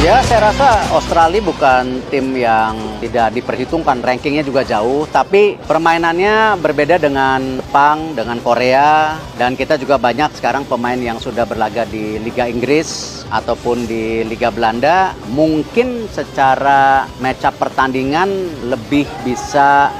Ya, saya rasa Australia bukan tim yang tidak diperhitungkan, rankingnya juga jauh, tapi permainannya berbeda dengan Jepang, dengan Korea, dan kita juga banyak sekarang pemain yang sudah berlaga di Liga Inggris ataupun di Liga Belanda. Mungkin secara match up pertandingan lebih bisa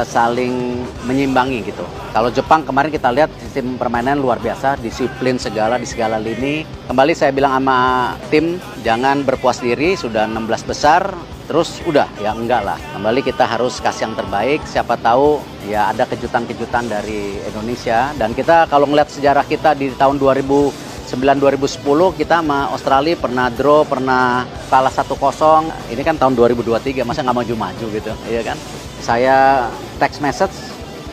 saling menyimbangi gitu. Kalau Jepang kemarin kita lihat sistem permainan luar biasa, disiplin segala di segala lini. Kembali saya bilang sama tim, jangan berpuas diri, sudah 16 besar, terus udah, ya enggak lah. Kembali kita harus kasih yang terbaik, siapa tahu ya ada kejutan-kejutan dari Indonesia. Dan kita kalau ngeliat sejarah kita di tahun 2009-2010, kita sama Australia pernah draw, pernah kalah 1-0. Ini kan tahun 2023, masa nggak maju-maju gitu, iya kan? Saya text message,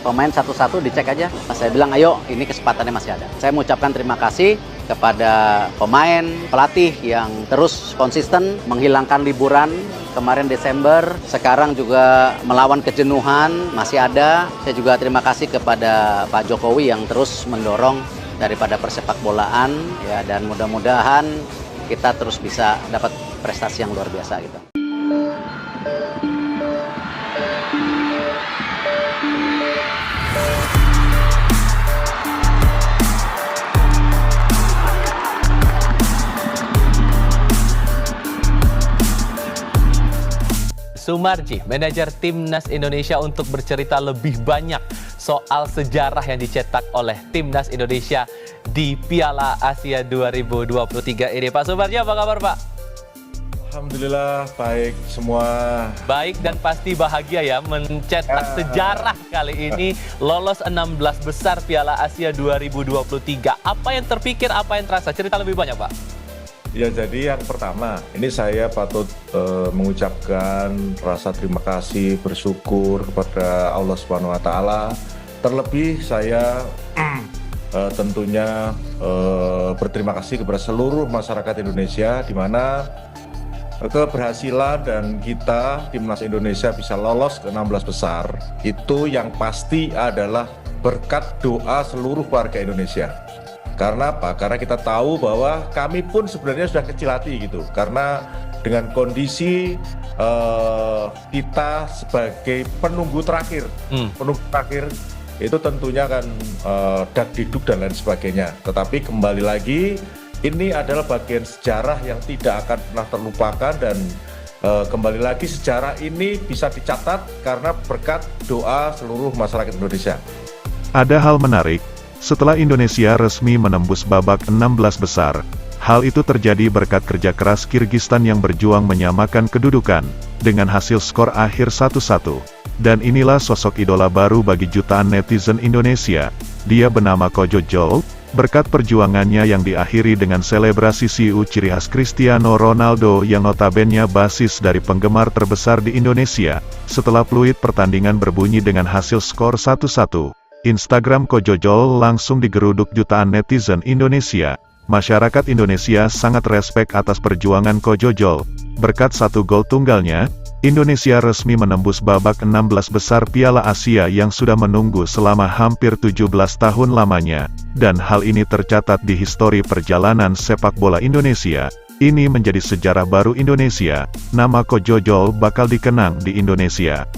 pemain satu-satu dicek aja. Saya bilang, ayo, ini kesempatannya masih ada. Saya mengucapkan terima kasih kepada pemain, pelatih yang terus konsisten menghilangkan liburan kemarin Desember, sekarang juga melawan kejenuhan masih ada. Saya juga terima kasih kepada Pak Jokowi yang terus mendorong daripada persepak bolaan ya, dan mudah-mudahan kita terus bisa dapat prestasi yang luar biasa gitu. Sumarji, manajer Timnas Indonesia, untuk bercerita lebih banyak soal sejarah yang dicetak oleh Timnas Indonesia di Piala Asia 2023 ini. Pak Sumarji, apa kabar Pak? Alhamdulillah, baik semua. Baik dan pasti bahagia ya mencetak sejarah kali ini, lolos 16 besar Piala Asia 2023. Apa yang terpikir, apa yang terasa? Cerita lebih banyak Pak. Ya, jadi yang pertama, ini saya patut mengucapkan rasa terima kasih, bersyukur kepada Allah Subhanahu wa Ta'ala. Terlebih saya tentunya berterima kasih kepada seluruh masyarakat Indonesia, di mana keberhasilan dan kita Timnas Indonesia bisa lolos ke 16 besar itu yang pasti adalah berkat doa seluruh warga Indonesia. Karena apa? Karena kita tahu bahwa kami pun sebenarnya sudah kecil hati gitu. Karena dengan kondisi kita sebagai penunggu terakhir, itu tentunya kan dakdikduk dan lain sebagainya. Tetapi kembali lagi, ini adalah bagian sejarah yang tidak akan pernah terlupakan, dan kembali lagi sejarah ini bisa dicatat karena berkat doa seluruh masyarakat Indonesia. Ada hal menarik. Setelah Indonesia resmi menembus babak 16 besar, hal itu terjadi berkat kerja keras Kirgistan yang berjuang menyamakan kedudukan, dengan hasil skor akhir 1-1. Dan inilah sosok idola baru bagi jutaan netizen Indonesia. Dia bernama Kojo Jol, berkat perjuangannya yang diakhiri dengan selebrasi siu ciri khas Cristiano Ronaldo yang notabene basis dari penggemar terbesar di Indonesia. Setelah peluit pertandingan berbunyi dengan hasil skor 1-1. Instagram Kojo Jol langsung digeruduk jutaan netizen Indonesia. Masyarakat Indonesia sangat respek atas perjuangan Kojo Jol. Berkat satu gol tunggalnya, Indonesia resmi menembus babak 16 besar Piala Asia yang sudah menunggu selama hampir 17 tahun lamanya. Dan hal ini tercatat di histori perjalanan sepak bola Indonesia. Ini menjadi sejarah baru Indonesia. Nama Kojo Jol bakal dikenang di Indonesia.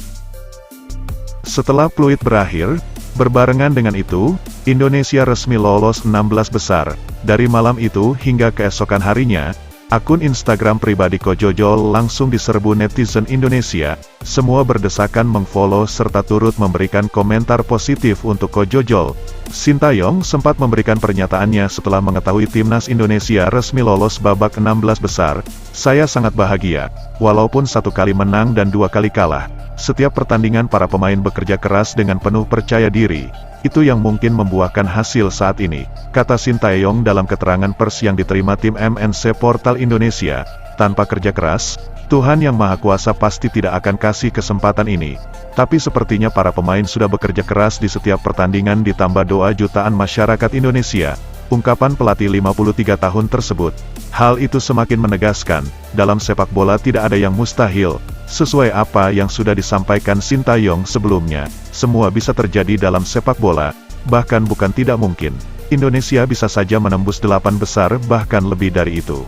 Setelah peluit berakhir, berbarengan dengan itu, Indonesia resmi lolos 16 besar. Dari malam itu hingga keesokan harinya, akun Instagram pribadi Kojo Jol langsung diserbu netizen Indonesia. Semua berdesakan mengfollow serta turut memberikan komentar positif untuk Kojo Jol. Sintayong sempat memberikan pernyataannya setelah mengetahui Timnas Indonesia resmi lolos babak 16 besar. Saya sangat bahagia, walaupun 1 kali menang dan 2 kali kalah. Setiap pertandingan para pemain bekerja keras dengan penuh percaya diri. Itu yang mungkin membuahkan hasil saat ini, kata Sintayong dalam keterangan pers yang diterima tim MNC Portal Indonesia. Tanpa kerja keras, Tuhan Yang Maha Kuasa pasti tidak akan kasih kesempatan ini. Tapi sepertinya para pemain sudah bekerja keras di setiap pertandingan ditambah doa jutaan masyarakat Indonesia. Ungkapan pelatih 53 tahun tersebut. Hal itu semakin menegaskan, dalam sepak bola tidak ada yang mustahil. Sesuai apa yang sudah disampaikan Sintayong sebelumnya, semua bisa terjadi dalam sepak bola, bahkan bukan tidak mungkin. Indonesia bisa saja menembus 8 besar bahkan lebih dari itu.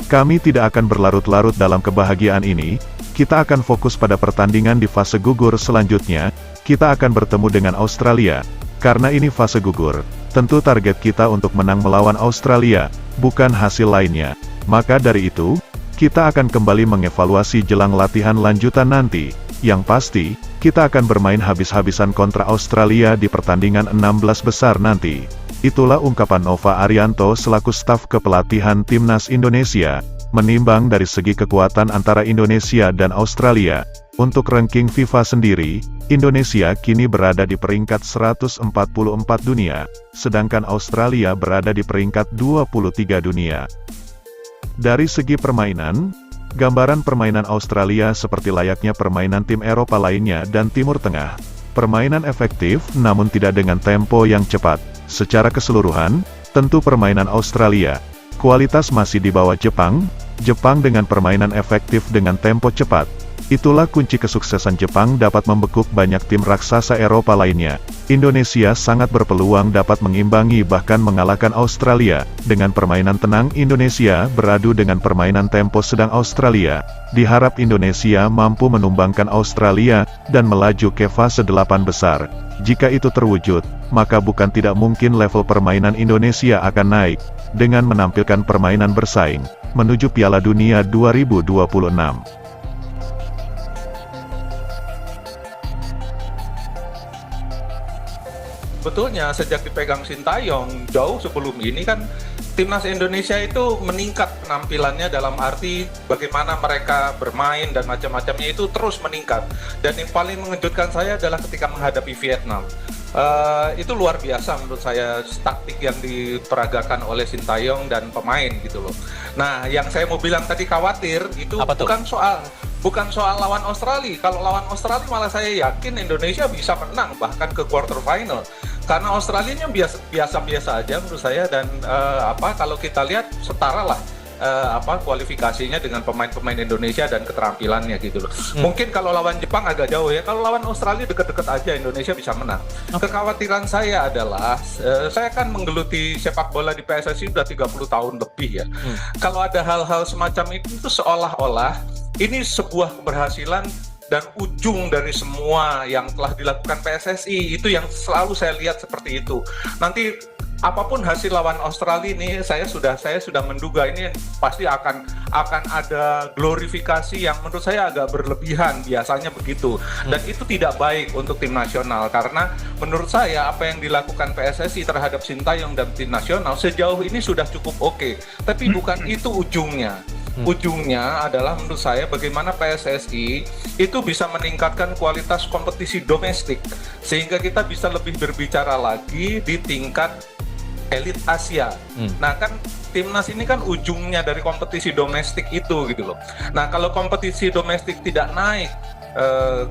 Kami tidak akan berlarut-larut dalam kebahagiaan ini, kita akan fokus pada pertandingan di fase gugur selanjutnya, kita akan bertemu dengan Australia. Karena ini fase gugur, tentu target kita untuk menang melawan Australia, bukan hasil lainnya. Maka dari itu, kita akan kembali mengevaluasi jelang latihan lanjutan nanti. Yang pasti, kita akan bermain habis-habisan kontra Australia di pertandingan 16 besar nanti. Itulah ungkapan Nova Arianto selaku staf kepelatihan Timnas Indonesia. Menimbang dari segi kekuatan antara Indonesia dan Australia, untuk ranking FIFA sendiri, Indonesia kini berada di peringkat 144 dunia, sedangkan Australia berada di peringkat 23 dunia. Dari segi permainan, gambaran permainan Australia seperti layaknya permainan tim Eropa lainnya dan Timur Tengah. Permainan efektif namun tidak dengan tempo yang cepat. Secara keseluruhan, tentu permainan Australia, kualitas masih di bawah Jepang, Jepang dengan permainan efektif dengan tempo cepat. Itulah kunci kesuksesan Jepang dapat membekuk banyak tim raksasa Eropa lainnya. Indonesia sangat berpeluang dapat mengimbangi bahkan mengalahkan Australia. Dengan permainan tenang Indonesia beradu dengan permainan tempo sedang Australia. Diharap Indonesia mampu menumbangkan Australia dan melaju ke fase 8 besar. Jika itu terwujud, maka bukan tidak mungkin level permainan Indonesia akan naik dengan menampilkan permainan bersaing menuju Piala Dunia 2026. Sebetulnya sejak dipegang Sintayong jauh sebelum ini kan Timnas Indonesia itu meningkat penampilannya dalam arti bagaimana mereka bermain dan macam-macamnya itu terus meningkat. Dan yang paling mengejutkan saya adalah ketika menghadapi Vietnam. Itu luar biasa menurut saya taktik yang diperagakan oleh Sintayong dan pemain gitu loh. Nah, yang saya mau bilang tadi khawatir itu bukan soal lawan Australia. Kalau lawan Australia malah saya yakin Indonesia bisa menang bahkan ke quarter final. Karena Australianya biasa-biasa aja menurut saya dan kalau kita lihat setara lah kualifikasinya dengan pemain-pemain Indonesia dan keterampilannya gitu loh. Mungkin kalau lawan Jepang agak jauh ya. Kalau lawan Australia deket-deket aja Indonesia bisa menang. Kekhawatiran saya adalah saya kan menggeluti sepak bola di PSSI udah 30 tahun lebih ya. Kalau ada hal-hal semacam itu seolah-olah ini sebuah keberhasilan dan ujung dari semua yang telah dilakukan PSSI. Itu yang selalu saya lihat seperti itu. Nanti apapun hasil lawan Australia ini saya sudah menduga ini pasti akan ada glorifikasi yang menurut saya agak berlebihan, biasanya begitu. Dan itu tidak baik untuk tim nasional karena menurut saya apa yang dilakukan PSSI terhadap Sintayong dan tim nasional sejauh ini sudah cukup oke. Tapi bukan itu ujungnya. Ujungnya adalah menurut saya bagaimana PSSI itu bisa meningkatkan kualitas kompetisi domestik sehingga kita bisa lebih berbicara lagi di tingkat elit Asia. Nah kan timnas ini kan ujungnya dari kompetisi domestik itu gitu loh. Nah kalau kompetisi domestik tidak naik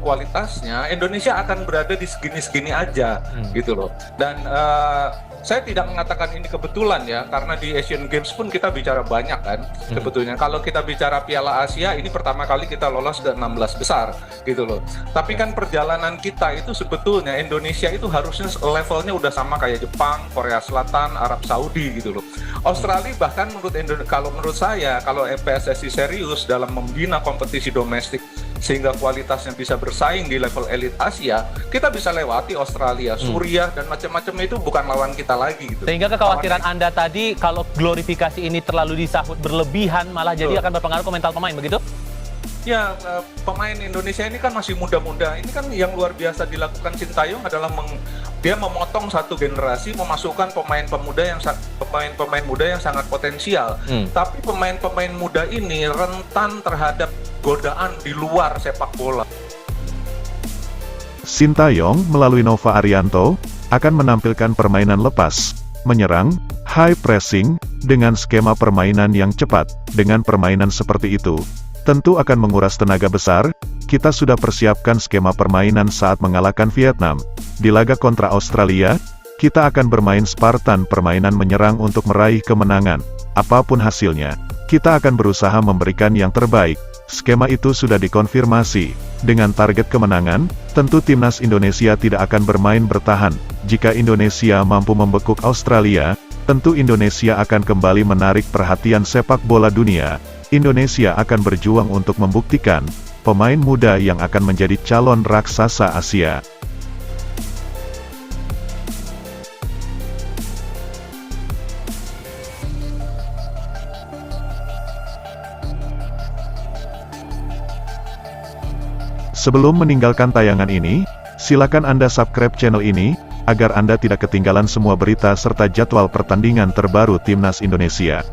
kualitasnya, Indonesia akan berada di segini-segini aja gitu loh. Dan saya tidak mengatakan ini kebetulan ya, karena di Asian Games pun kita bicara banyak kan sebetulnya. Kalau kita bicara Piala Asia, ini pertama kali kita lolos ke 16 besar gitu loh. Tapi kan perjalanan kita itu sebetulnya Indonesia itu harusnya levelnya udah sama kayak Jepang, Korea Selatan, Arab Saudi gitu loh. Australia bahkan kalau menurut saya, kalau PSSI serius dalam membina kompetisi domestik sehingga kualitasnya bisa bersaing di level elit Asia, kita bisa lewati Australia, Suriah dan macam-macam itu bukan lawan kita lagi gitu. Sehingga kekhawatiran Anda tadi kalau glorifikasi ini terlalu disahut berlebihan malah jadi akan berpengaruh ke mental pemain, begitu? Ya, pemain Indonesia ini kan masih muda-muda. Ini kan yang luar biasa dilakukan Sintayong adalah dia memotong satu generasi, memasukkan pemain-pemain muda yang sangat potensial. Tapi pemain-pemain muda ini rentan terhadap godaan di luar sepak bola. Sintayong melalui Nova Arianto akan menampilkan permainan lepas, menyerang, high pressing, dengan skema permainan yang cepat. Dengan permainan seperti itu, tentu akan menguras tenaga besar. Kita sudah persiapkan skema permainan saat mengalahkan Vietnam. Di laga kontra Australia, kita akan bermain Spartan, permainan menyerang untuk meraih kemenangan. Apapun hasilnya, kita akan berusaha memberikan yang terbaik. Skema itu sudah dikonfirmasi. Dengan target kemenangan, tentu timnas Indonesia tidak akan bermain bertahan. Jika Indonesia mampu membekuk Australia, tentu Indonesia akan kembali menarik perhatian sepak bola dunia. Indonesia akan berjuang untuk membuktikan pemain muda yang akan menjadi calon raksasa Asia. Sebelum meninggalkan tayangan ini, silakan Anda subscribe channel ini, agar Anda tidak ketinggalan semua berita serta jadwal pertandingan terbaru Timnas Indonesia.